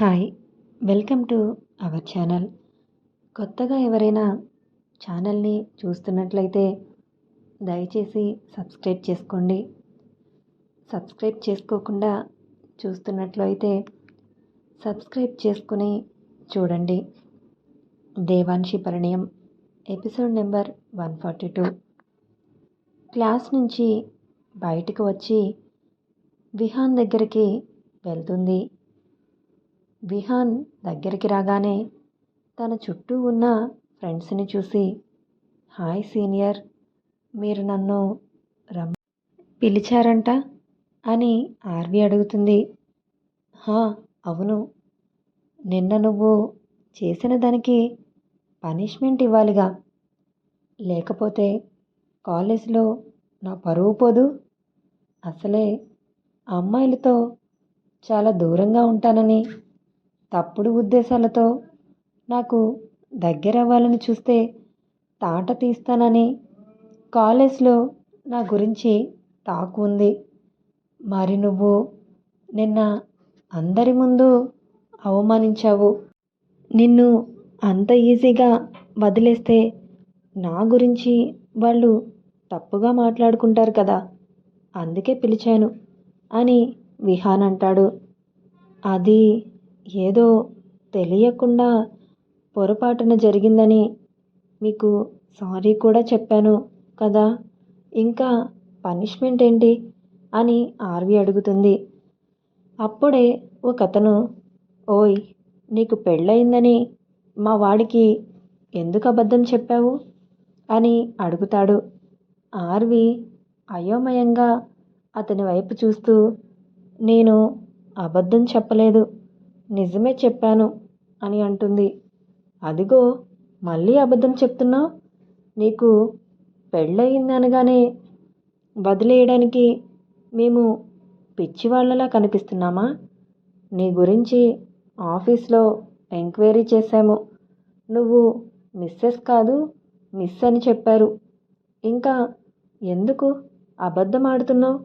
Hi! Welcome to our channel. కొత్తగా ఎవరైనా ఛానల్‌ని చూస్తున్నట్లయితే దయచేసి సబ్స్క్రైబ్ చేసుకోండి. సబ్స్క్రైబ్ చేసుకోకుండా చూస్తున్నట్లయితే సబ్స్క్రైబ్ చేసుకుని చూడండి. దేవాంశి పరిణయం ఎపిసోడ్ నెంబర్ 142. క్లాస్ నుంచి బయటకు వచ్చి విహాన్ దగ్గరికి వెళ్తుంది. విహాన్ దగ్గరికి రాగానే తన చుట్టూ ఉన్న ఫ్రెండ్స్ని చూసి, హాయ్ సీనియర్, మీరు నన్ను పిలిచారంట అని ఆర్వి అడుగుతుంది. హా, అవును, నిన్న నువ్వు చేసిన దానికి పనిష్మెంట్ ఇవ్వాలిగా, లేకపోతే కాలేజ్లో నా పరువు పోదు. అసలే అమ్మాయిలతో చాలా దూరంగా ఉంటానని, తప్పుడు ఉద్దేశాలతో నాకు దగ్గరవ్వాలని చూస్తే తాట తీస్తానని కాలేజ్లో నా గురించి టాక్ ఉంది. మరి నువ్వు నిన్న అందరి ముందు అవమానించావు. నిన్ను అంత ఈజీగా వదిలేస్తే నా గురించి వాళ్ళు తప్పుగా మాట్లాడుకుంటారు కదా, అందుకే పిలిచాను అని విహాన్ అంటాడు. అది ఏదో తెలియకుండా పొరపాటున జరిగిందని మీకు సారీ కూడా చెప్పాను కదా, ఇంకా పనిష్మెంట్ ఏంటి అని ఆర్వి అడుగుతుంది. అప్పుడే ఒకతను, ఓయ్, నీకు పెళ్ళయిందని మా వాడికి ఎందుకు అబద్ధం చెప్పావు అని అడుగుతాడు. ఆర్వి అయోమయంగా అతని వైపు చూస్తూ, నేను అబద్ధం చెప్పలేదు, నిజమే చెప్పాను అని అంటుంది. అదిగో, మళ్ళీ అబద్ధం చెప్తున్నావు. నీకు పెళ్ళయింది అనగానే వదిలేయడానికి మేము పిచ్చివాళ్ళలా కనిపిస్తున్నామా? నీ గురించి ఆఫీస్లో ఎంక్వైరీ చేశాము. నువ్వు మిస్సెస్ కాదు, మిస్ అని చెప్పారు. ఇంకా ఎందుకు అబద్ధం ఆడుతున్నావు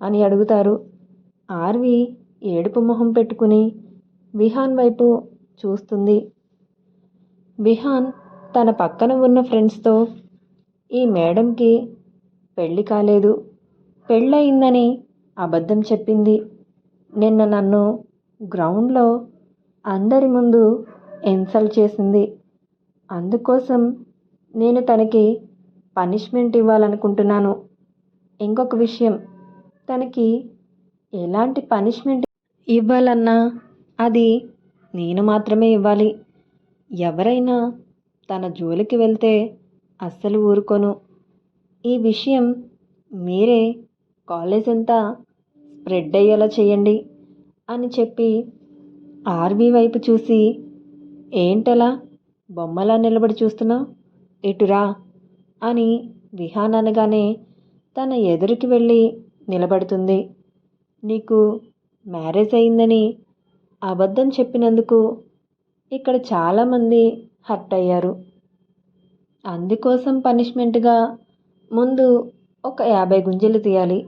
అని అడుగుతారు. ఆర్వి ఏడుపు మొహం పెట్టుకుని విహాన్ వైపు చూస్తుంది. విహాన్ తన పక్కన ఉన్న ఫ్రెండ్స్తో, ఈ మేడంకి పెళ్ళి కాలేదు, పెళ్ళయిందని అబద్ధం చెప్పింది. నిన్న నన్ను గ్రౌండ్లో అందరి ముందు ఇన్సల్ట్ చేసింది. అందుకోసం నేను తనకి పనిష్మెంట్ ఇవ్వాలనుకుంటున్నాను. ఇంకొక విషయం, తనకి ఎలాంటి పనిష్మెంట్ ఇవ్వాలన్నా అది నేను మాత్రమే ఇవ్వాలి. ఎవరైనా తన జోలికి వెళ్తే అస్సలు ఊరుకోను. ఈ విషయం మీరే కాలేజ్ అంతా స్ప్రెడ్ అయ్యేలా చేయండి అని చెప్పి ఆర్వి వైపు చూసి, ఏంటలా బొమ్మలా నిలబడి చూస్తున్నావు, ఇటురా అని విహాన్ అనగానే తన ఎదురుకి వెళ్ళి నిలబడుతుంది. నీకు మ్యారేజ్ అయిందని అబద్ధం చెప్పినందుకు ఇక్కడ చాలామంది హర్ట్ అయ్యారు. అందుకోసం పనిష్మెంట్గా ముందు ఒక 50 గుంజీలు తీయాలి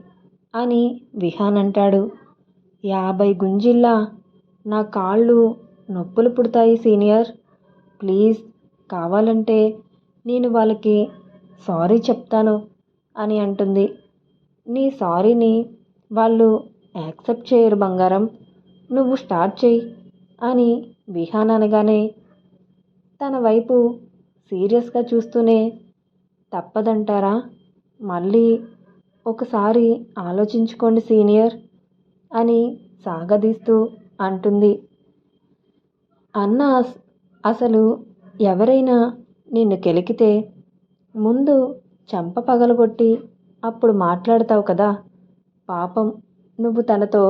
అని విహాన్ అంటాడు. 50 గుంజీల్లా? నా కాళ్ళు నొప్పులు పుడతాయి సీనియర్, ప్లీజ్, కావాలంటే నేను వాళ్ళకి సారీ చెప్తాను అని అంటుంది. నీ సారీని వాళ్ళు యాక్సెప్ట్ చేయరు బంగారం, నువ్వు స్టార్ట్ చేయి అని విహాన్ అనగానే తన వైపు సీరియస్గా చూస్తూనే, తప్పదంటారా, మళ్ళీ ఒకసారి ఆలోచించుకోండి సీనియర్ అని సాగదీస్తూ అంటుంది. అన్న, అసలు ఎవరైనా నిన్ను కెలికితే ముందు చంప పగలగొట్టి అప్పుడు మాట్లాడతావు కదా, పాపం నువ్వు తనతో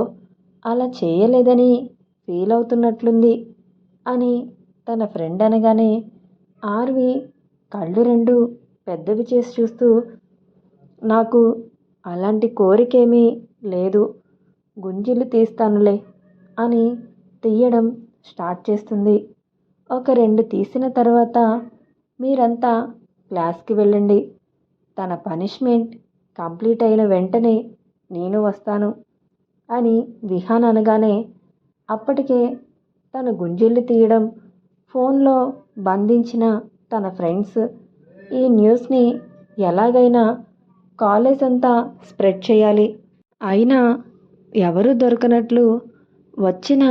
అలా చేయలేదని ఫీల్ అవుతున్నట్లుంది అని తన ఫ్రెండ్ అనగానే ఆర్వి కళ్ళు రెండు పెద్దవి చేసి చూస్తూ, నాకు అలాంటి కోరికేమీ లేదు, గుంజీలు తీస్తానులే అని తీయడం స్టార్ట్ చేస్తుంది. ఒక 2 తీసిన తర్వాత మీరంతా క్లాస్కి వెళ్ళండి, తన పనిష్మెంట్ కంప్లీట్ అయిన వెంటనే నేను వస్తాను అని విహాన్ అనగానే అప్పటికే తన గుంజిళ్ళు తీయడం, ఫోన్లో బంధించిన తన ఫ్రెండ్స్ ఈ న్యూస్ని ఎలాగైనా కాలేజ్ అంతా స్ప్రెడ్ చేయాలి. అయినా ఎవరూ దొరకనట్లు వచ్చిన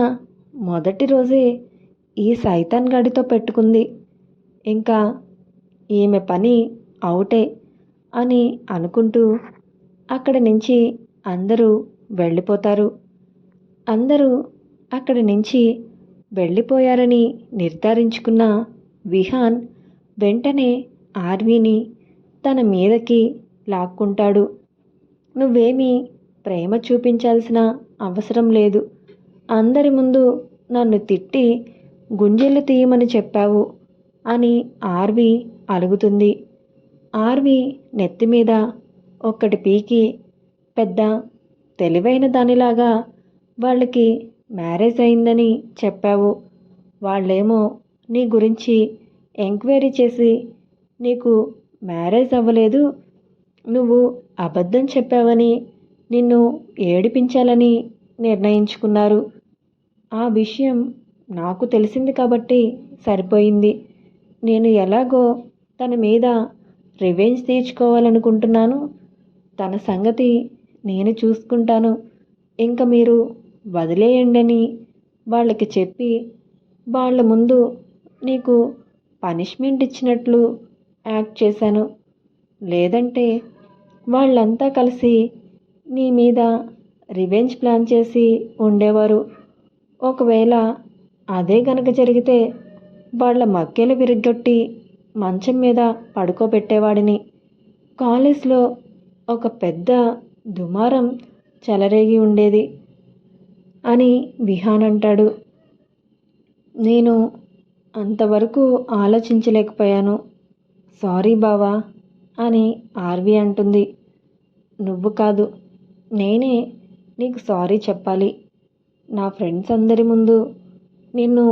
మొదటి రోజే ఈ సైతాన్ గడితో పెట్టుకుంది. ఇంకా ఈమె పని అవుటే అని అనుకుంటూ అక్కడి నుంచి అందరూ వెళ్ళిపోతారు. అందరూ అక్కడి నుంచి వెళ్ళిపోయారని నిర్ధారించుకున్న విహాన్ వెంటనే ఆర్వీని తన మీదకి లాక్కుంటాడు. నువ్వేమీ ప్రేమ చూపించాల్సిన అవసరం లేదు. అందరి ముందు నన్ను తిట్టి గుంజెలు తీయమని చెప్పావు అని ఆర్వి అలుగుతుంది. ఆర్వి నెత్తిమీద ఒక్కటి పీకి పెద్ద తెలివైన దానిలాగా వాళ్ళకి మ్యారేజ్ అయిందని చెప్పావు. వాళ్ళేమో నీ గురించి ఎంక్వైరీ చేసి నీకు మ్యారేజ్ అవ్వలేదు, నువ్వు అబద్ధం చెప్పావని నిన్ను ఏడిపించాలని నిర్ణయించుకున్నారు. ఆ విషయం నాకు తెలిసింది కాబట్టి సరిపోయింది. నేను ఎలాగో తన మీద రివెంజ్ తీర్చుకోవాలనుకుంటున్నాను. తన సంగతి నేను చూసుకుంటాను. ఇంక మీరు వదిలేయండని వాళ్ళకి చెప్పి వాళ్ళ ముందు నీకు పనిష్మెంట్ ఇచ్చినట్లు యాక్ట్ చేశాను. లేదంటే వాళ్ళంతా కలిసి నీ మీద రివెంజ్ ప్లాన్ చేసి ఉండేవారు. ఒకవేళ అదే గనక జరిగితే వాళ్ళ మక్కెలు విరగ్గొట్టి మంచం మీద పడుకోబెట్టేవాడిని. కాలేజ్లో ఒక పెద్ద దుమారం చెలరేగి ఉండేది అని విహాన్ అంటాడు. నేను అంతవరకు ఆలోచించలేకపోయాను. సారీ బావా అని ఆర్వి అంటుంది. నువ్వు కాదు, నేనే నీకు సారీ చెప్పాలి. నా ఫ్రెండ్స్ అందరి ముందు నిన్ను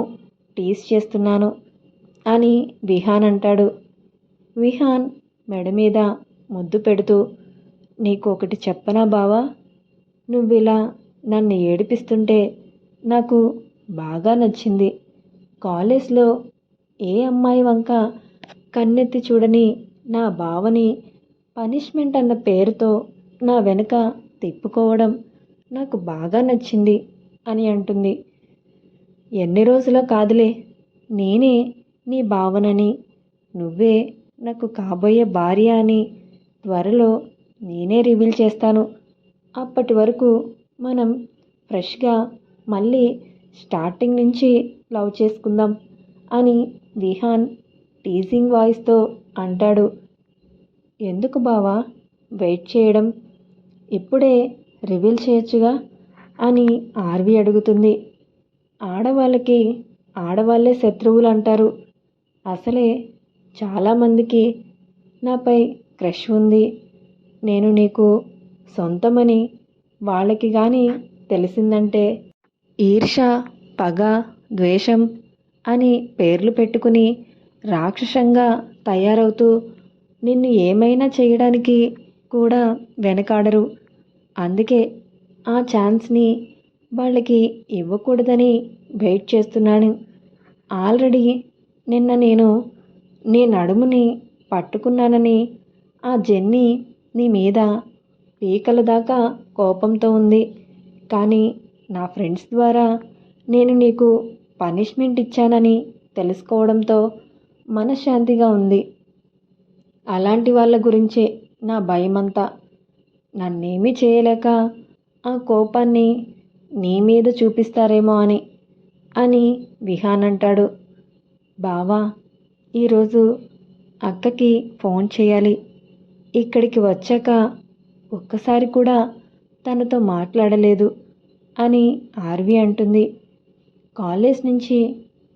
టీస్ చేస్తున్నాను అని విహాన్ అంటాడు. విహాన్ మెడ మీద ముద్దు పెడుతూ, నీకు ఒకటి చెప్పనా బావా? నువ్విలా నన్ను ఏడిపిస్తుంటే నాకు బాగా నచ్చింది. కాలేజ్లో ఏ అమ్మాయి వంక కన్నెత్తి చూడని నా బావని పనిష్మెంట్ అన్న పేరుతో నా వెనుక తిప్పుకోవడం నాకు బాగా నచ్చింది అని అంటుంది. ఎన్ని రోజులో కాదులే, నేనే నీ బావనని, నువ్వే నాకు కాబోయే భార్య అని త్వరలో నేనే రివీల్ చేస్తాను. అప్పటి వరకు మనం ఫ్రెష్గా మళ్ళీ స్టార్టింగ్ నుంచి లవ్ చేసుకుందాం అని విహాన్ టీజింగ్ వాయిస్తో అంటాడు. ఎందుకు బావా వెయిట్ చేయడం? ఇప్పుడే రివీల్ చేయొచ్చుగా అని ఆర్వి అడుగుతుంది. ఆడవాళ్ళకి ఆడవాళ్ళే శత్రువులు అంటారు. అసలే చాలామందికి నాపై క్రష్ ఉంది. నేను నీకు సొంతమని వాళ్ళకి కానీ తెలిసిందంటే ఈర్ష, పగ, ద్వేషం అని పేర్లు పెట్టుకుని రాక్షసంగా తయారవుతూ నిన్ను ఏమైనా చేయడానికి కూడా వెనకాడరు. అందుకే ఆ ఛాన్స్ని వాళ్ళకి ఇవ్వకూడదని వెయిట్ చేస్తున్నాను. ఆల్రెడీ నిన్న నేను నీ నడుముని పట్టుకున్నానని ఆ జెన్నీ నీ మీద పీకల దాకా కోపంతో ఉంది. కానీ నా ఫ్రెండ్స్ ద్వారా నేను నీకు పనిష్మెంట్ ఇచ్చానని తెలుసుకోవడంతో మనశ్శాంతిగా ఉంది. అలాంటి వాళ్ళ గురించే నా భయమంతా. నన్నేమీ చేయలేక ఆ కోపాన్ని నీ మీద చూపిస్తారేమో అని విహాన్ అంటాడు. బావా, ఈరోజు అక్కకి ఫోన్ చేయాలి. ఇక్కడికి వచ్చాక ఒక్కసారి కూడా తనతో మాట్లాడలేదు అని ఆర్వి అంటుంది. కాలేజ్ నుంచి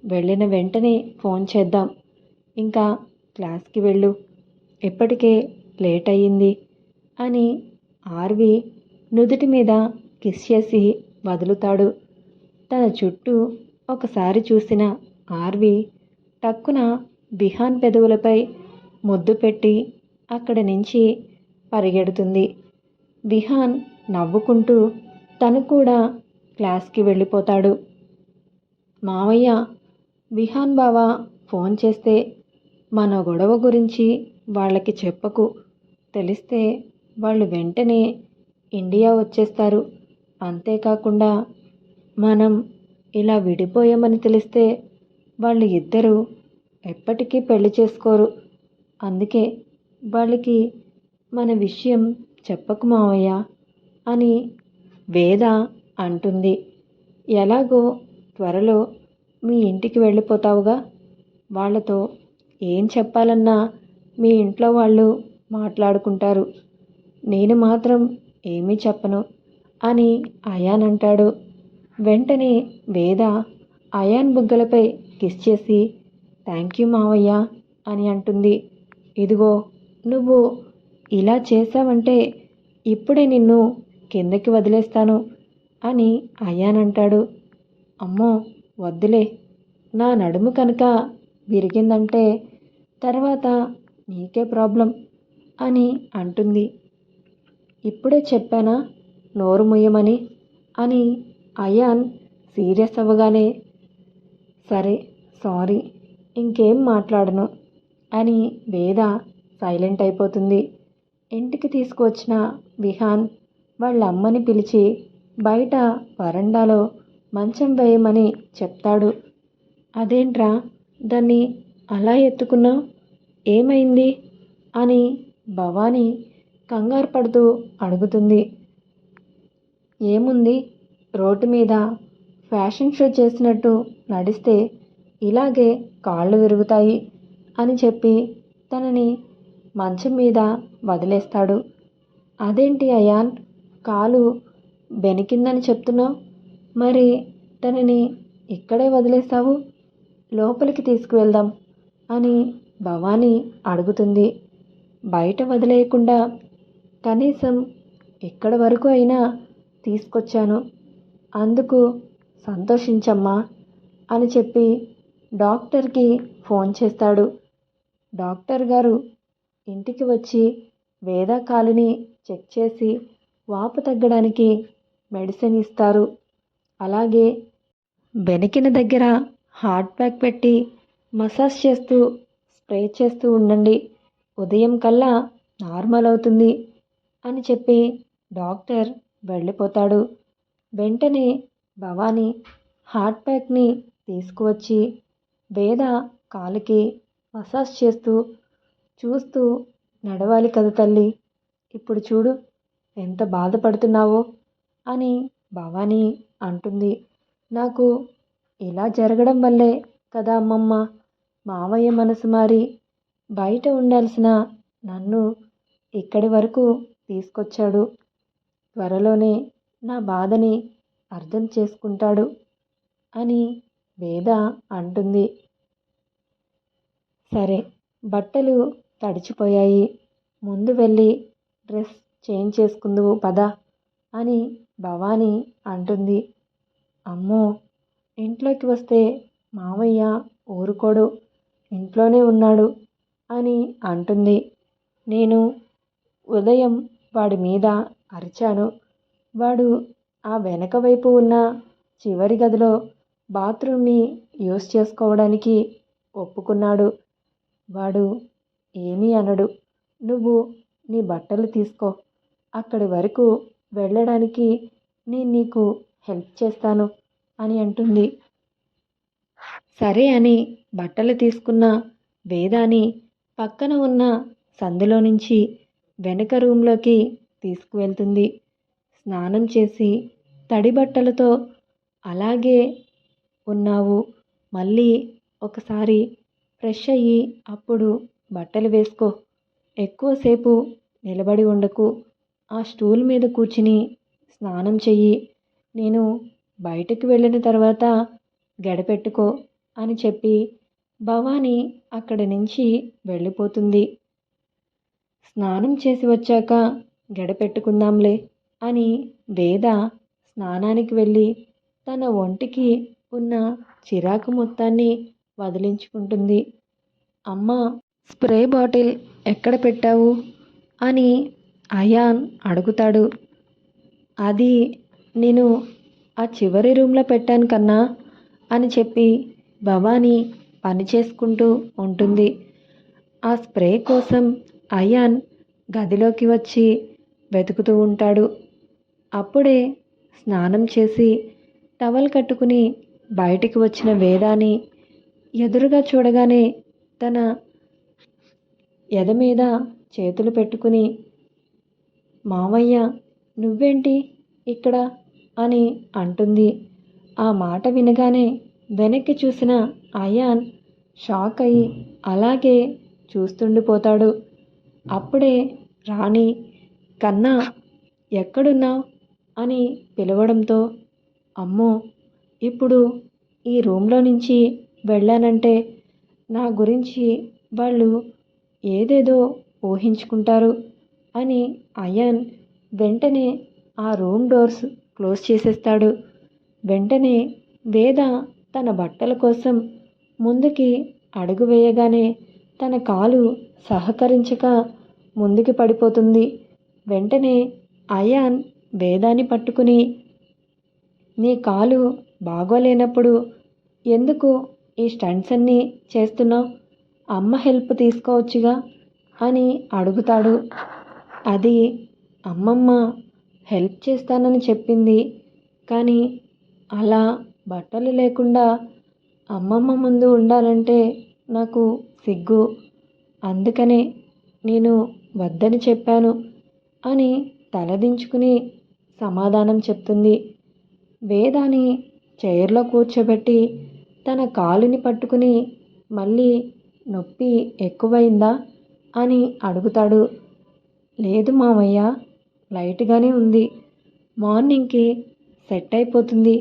వెళ్ళిన వెంటనే ఫోన్ చేద్దాం. ఇంకా క్లాస్కి వెళ్ళు, ఇప్పటికే లేట్ అయ్యింది అని ఆర్వి నుదుటి మీద కిస్ చేసి వదులుతాడు. తన చుట్టూ ఒకసారి చూసిన ఆర్వి టక్కున విహాన్ పెదవులపై ముద్దు పెట్టి అక్కడి నుంచి పరిగెడుతుంది. విహాన్ నవ్వుకుంటూ తను కూడా క్లాస్కి వెళ్ళిపోతాడు. మావయ్య, విహాన్ బావ ఫోన్ చేస్తే మన గొడవ గురించి వాళ్ళకి చెప్పకు. తెలిస్తే వాళ్ళు వెంటనే ఇండియా వచ్చేస్తారు. అంతేకాకుండా మనం ఇలా విడిపోయామని తెలిస్తే వాళ్ళు ఇద్దరూ ఎప్పటికీ పెళ్లి చేసుకోరు. అందుకే వాళ్ళకి మన విషయం చెప్పకు మావయ్య అని వేద అంటుంది. ఎలాగో త్వరలో మీ ఇంటికి వెళ్ళిపోతావుగా, వాళ్ళతో ఏం చెప్పాలన్నా మీ ఇంట్లో వాళ్ళు మాట్లాడుకుంటారు. నేను మాత్రం ఏమీ చెప్పను అని అయాన్ అంటాడు. వెంటనే వేద అయాన్ బుగ్గలపై కిస్ చేసి థ్యాంక్ యూ మావయ్య అని అంటుంది. ఇదిగో నువ్వు ఇలా చేశావంటే ఇప్పుడే నిన్ను కిందకి వదిలేస్తాను అని అయాన్ అంటాడు. అమ్మో వద్దులే, నా నడుము కనుక విరిగిందంటే తర్వాత నీకే ప్రాబ్లం అని అంటుంది. ఇప్పుడే చెప్పానా నోరు ముయ్యమని అని అయాన్ సీరియస్ అవ్వగానే సరే సారీ, ఇంకేం మాట్లాడను అని వేద సైలెంట్ అయిపోతుంది. ఇంటికి తీసుకువచ్చిన విహాన్ వాళ్ళ అమ్మని పిలిచి బయట వరండాలో మంచం వేయమని చెప్తాడు. అదేంట్రా దాన్ని అలా ఎత్తుకున్నావు, ఏమైంది అని భవానీ కంగారు పడుతూ అడుగుతుంది. ఏముంది, రోడ్డు మీద ఫ్యాషన్ షో చేసినట్టు నడిస్తే ఇలాగే కాళ్ళు విరుగుతాయి అని చెప్పి తనని మంచం మీద వదిలేస్తాడు. అదేంటి అయాన్, కాలు బెనికిందని చెప్తున్నావు, మరి తనని ఇక్కడే వదిలేస్తావు, లోపలికి తీసుకువెళ్దాం అని భవానీ అడుగుతుంది. బయట వదిలేయకుండా కనీసం ఇక్కడి వరకు అయినా తీసుకొచ్చాను, అందుకు సంతోషించమ్మా అని చెప్పి డాక్టర్కి ఫోన్ చేస్తాడు. డాక్టర్ గారు ఇంటికి వచ్చి వేద కాలుని చెక్ చేసి వాపు తగ్గడానికి మెడిసిన్ ఇస్తారు. అలాగే బెనికిన దగ్గర హాట్ ప్యాక్ పెట్టి మసాజ్ చేస్తూ స్ప్రే చేస్తూ ఉండండి, ఉదయం కల్లా నార్మల్ అవుతుంది అని చెప్పి డాక్టర్ వెళ్ళిపోతాడు. వెంటనే భవానీ హాట్ ప్యాక్ని తీసుకువచ్చి వేద కాలుకి మసాజ్ చేస్తూ చూస్తూ నడవాలి కదా తల్లి, ఇప్పుడు చూడు ఎంత బాధపడుతున్నావో అని భవానీ అంటుంది. నాకు ఇలా జరగడం వల్లే కదా అమ్మమ్మ మావయ్య మనసు మారి బయట ఉండాల్సిన నన్ను ఇక్కడి వరకు తీసుకొచ్చాడు. త్వరలోనే నా బాధని అర్థం చేసుకుంటాడు అని వేద అంటుంది. సరే, బట్టలు తడిచిపోయాయి, ముందు వెళ్ళి డ్రెస్ చేంజ్ చేసుకుందువు పద అని భవానీ అంటుంది. అమ్మో, ఇంట్లోకి వస్తే మావయ్య ఊరుకోడు, ఇంట్లోనే ఉన్నాడు అని అంటుంది. నేను ఉదయం వాడి మీద అరిచాను, వాడు ఆ వెనక వైపు ఉన్న చివరి గదిలో బాత్రూమ్ని యూజ్ చేసుకోవడానికి ఒప్పుకున్నాడు. వాడు ఏమీ అనడు, నువ్వు నీ బట్టలు తీసుకో, అక్కడి వరకు వెళ్ళడానికి నేను నీకు హెల్ప్ చేస్తాను అని అంటుంది. సరే అని బట్టలు తీసుకున్న వేదాని పక్కన ఉన్న సందులో నుంచి వెనక రూమ్లోకి తీసుకువెళ్తుంది. స్నానం చేసి తడి బట్టలతో అలాగే ఉన్నావు, మళ్ళీ ఒకసారి ఫ్రెష్ అయ్యి అప్పుడు బట్టలు వేసుకో, ఎక్కువసేపు నిలబడి ఉండకు, ఆ స్టూల్ మీద కూర్చుని స్నానం చెయ్యి, నేను బయటకు వెళ్ళిన తర్వాత గడపెట్టుకో అని చెప్పి భవానీ అక్కడి నుంచి వెళ్ళిపోతుంది. స్నానం చేసి వచ్చాక గడపెట్టుకుందాంలే అని వేద స్నానానికి వెళ్ళి తన ఒంటికి ఉన్న చిరాకు మొత్తాన్ని వదిలించుకుంటుంది. అమ్మ, స్ప్రే బాటిల్ ఎక్కడ పెట్టావు అని అయాన్ అడుగుతాడు. అది నేను ఆ చివరి రూమ్లో పెట్టాను కన్నా అని చెప్పి భవానీ పని చేసుకుంటూ ఉంటుంది. ఆ స్ప్రే కోసం అయాన్ గదిలోకి వచ్చి వెతుకుతూ ఉంటాడు. అప్పుడే స్నానం చేసి టవల్ కట్టుకుని బయటికి వచ్చిన వేదాని ఎదురుగా చూడగానే తన ఎద మీద చేతులు పెట్టుకుని, మావయ్య నువ్వేంటి ఇక్కడ అని అంటుంది. ఆ మాట వినగానే వెనక్కి చూసిన అయాన్ షాక్ అయి అలాగే చూస్తుండిపోతాడు. అప్పుడే రాణి, కన్నా ఎక్కడున్నావు అని పిలవడంతో, అమ్మో ఇప్పుడు ఈ రూమ్లో నుంచి వెళ్ళానంటే నా గురించి వాళ్ళు ఏదేదో ఊహించుకుంటారు అని అయాన్ వెంటనే ఆ రూమ్ డోర్స్ క్లోజ్ చేసేస్తాడు. వెంటనే వేద తన బట్టల కోసం ముందుకి అడుగు వేయగానే తన కాలు సహకరించక ముందుకి పడిపోతుంది. వెంటనే అయాన్ వేదాన్ని పట్టుకుని, నీ కాలు బాగోలేనప్పుడు ఎందుకు ఈ స్టంట్స్ అన్నీ చేస్తున్నావు? అమ్మ హెల్ప్ తీసుకోవచ్చుగా అని అడుగుతాడు. అది అమ్మమ్మ హెల్ప్ చేస్తానని చెప్పింది, కానీ అలా బట్టలు లేకుండా అమ్మమ్మ ముందు ఉండాలంటే నాకు సిగ్గు, అందుకనే నేను వద్దని చెప్పాను అని తలదించుకుని సమాధానం చెప్తుంది. వేదాని చైర్లో కూర్చోబెట్టి తన కాలుని పట్టుకుని, మళ్ళీ నొప్పి ఎక్కువైందా అని అడుగుతాడు. లేదు మామయ్య, లైట్గానే ఉంది, మార్నింగ్కి సెట్ అయిపోతుంది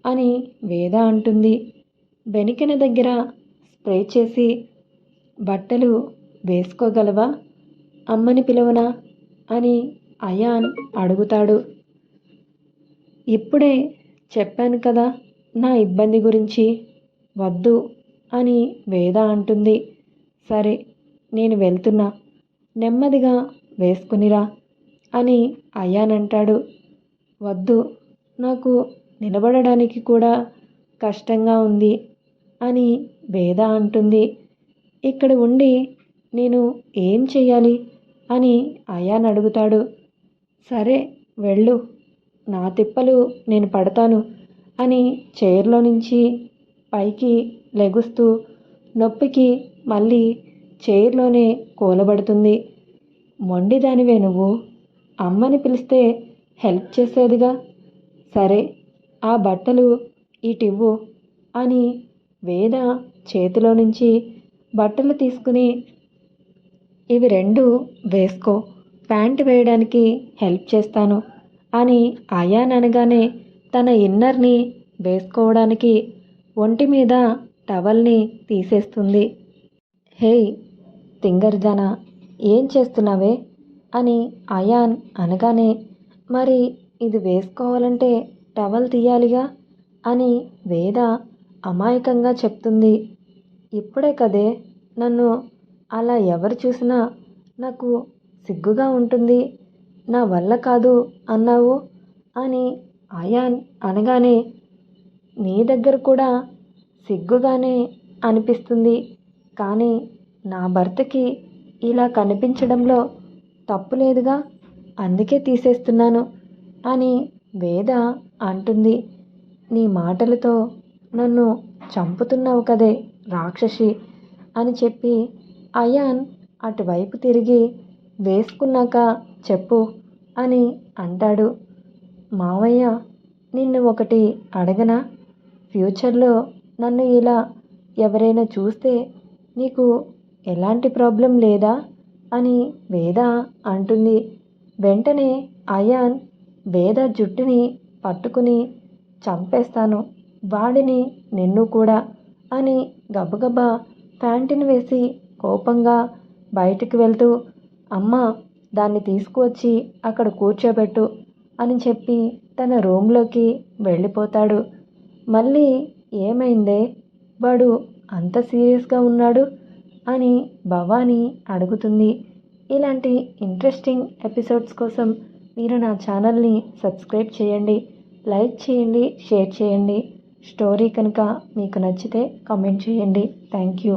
అని వేద అంటుంది. బెనికిన దగ్గర స్ప్రే చేసి, బట్టలు వేసుకోగలవా, అమ్మని పిలవనా అని అయాన్ అడుగుతాడు. ఇప్పుడే చెప్పాను కదా నా ఇబ్బంది గురించి, వద్దు అని వేద అంటుంది. సరే నేను వెళ్తున్నా, నెమ్మదిగా వేసుకునిరా అని అయాన్ అంటాడు. వద్దు, నాకు నిలబడడానికి కూడా కష్టంగా ఉంది అని వేద అంటుంది. ఇక్కడ ఉండి నేను ఏం చెయ్యాలి అని అయాన్ అడుగుతాడు. సరే వెళ్ళు, నా తిప్పలు నేను పడతాను అని చైర్లో నుంచి పైకి లెగుస్తూ నొప్పికి మళ్ళీ చైర్లోనే కూలబడుతుంది. మొండిదానివే నువ్వు, అమ్మని పిలిస్తే హెల్ప్ చేసేదిగా, సరే ఆ బట్టలు ఇటివ్వు అని వేద చేతిలో నుంచి బట్టలు తీసుకుని, ఇవి రెండు వేసుకో, ప్యాంట్ వేయడానికి హెల్ప్ చేస్తాను అని అయాన్ అనగానే తన ఇన్నర్ని వేసుకోవడానికి ఒంటి మీద టవల్ని తీసేస్తుంది. హేయ్ తింగర్జన, ఏం చేస్తున్నావే అని అయాన్ అనగానే, మరి ఇది వేసుకోవాలంటే టవల్ తీయాలిగా అని వేద అమాయకంగా చెప్తుంది. ఇప్పుడే కదే నన్ను అలా ఎవరు చూసినా నాకు సిగ్గుగా ఉంటుంది, నా వల్ల కాదు అన్నావు అని అయాన్ అనగానే, నీ దగ్గర కూడా సిగ్గుగానే అనిపిస్తుంది, కానీ నా భర్తకి ఇలా కనిపించడంలో తప్పు లేదుగా, అందుకే తీసేస్తున్నాను అని వేద అంటుంది. నీ మాటలతో నన్ను చంపుతున్నావు కదే రాక్షసి అని చెప్పి అయాన్ అటువైపు తిరిగి, వేసుకున్నాక చెప్పు అని అంటాడు. మావయ్య, నిన్ను ఒకటి అడగనా, ఫ్యూచర్లో నన్ను ఇలా ఎవరైనా చూస్తే నీకు ఎలాంటి ప్రాబ్లం లేదా అని వేద అంటుంది. వెంటనే అయాన్ వేద జుట్టుని పట్టుకుని, చంపేస్తాను వాడిని నిన్ను కూడా అని గబగబా ప్యాంటుని వేసి కోపంగా బయటికి వెళ్తూ, అమ్మ దాన్ని తీసుకువచ్చి అక్కడ కూర్చోబెట్టు అని చెప్పి తన రూమ్లోకి వెళ్ళిపోతాడు. మళ్ళీ ఏమైందే, వాడు అంత సీరియస్గా ఉన్నాడు అని భవానీ అడుగుతుంది. ఇలాంటి ఇంట్రెస్టింగ్ ఎపిసోడ్స్ కోసం మీరు నా ఛానల్ని సబ్స్క్రైబ్ చేయండి, లైక్ చేయండి, షేర్ చేయండి. స్టోరీ కనుక మీకు నచ్చితే కామెంట్ చేయండి. Thank you.